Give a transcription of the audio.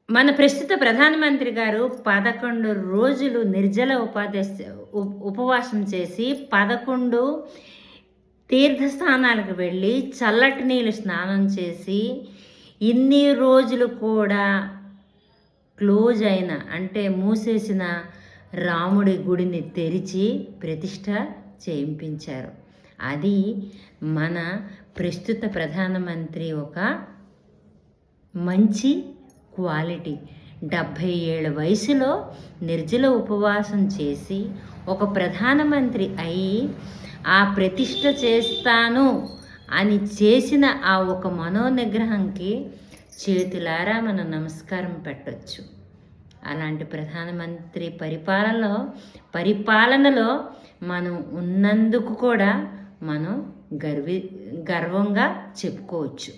మన ప్రస్తుత ప్రధానమంత్రి గారు 11 రోజులు నిర్జల ఉపవాసం చేసి 11 తీర్థస్థానాలకు వెళ్ళి చల్లటి నీళ్ళు స్నానం చేసి ఇన్ని రోజులు కూడా క్లోజ్ అయిన అంటే మూసేసిన రాముడి గుడిని తెరిచి ప్రతిష్ట చేయించారు. అది మన ప్రస్తుత ప్రధానమంత్రి ఒక మంచి క్వాలిటీ. 70 ఏళ్ల వయసులో నిర్జల ఉపవాసం చేసి ఒక ప్రధానమంత్రి అయి ఆ ప్రతిష్ట చేస్తాను అని చేసిన ఆ ఒక మనోనిగ్రహంకి చేతులారా మనం నమస్కారం పెట్టొచ్చు. అలాంటి ప్రధానమంత్రి పరిపాలనలో మనం ఉన్నందుకు కూడా మనం గర్వంగా చెప్పుకోవచ్చు.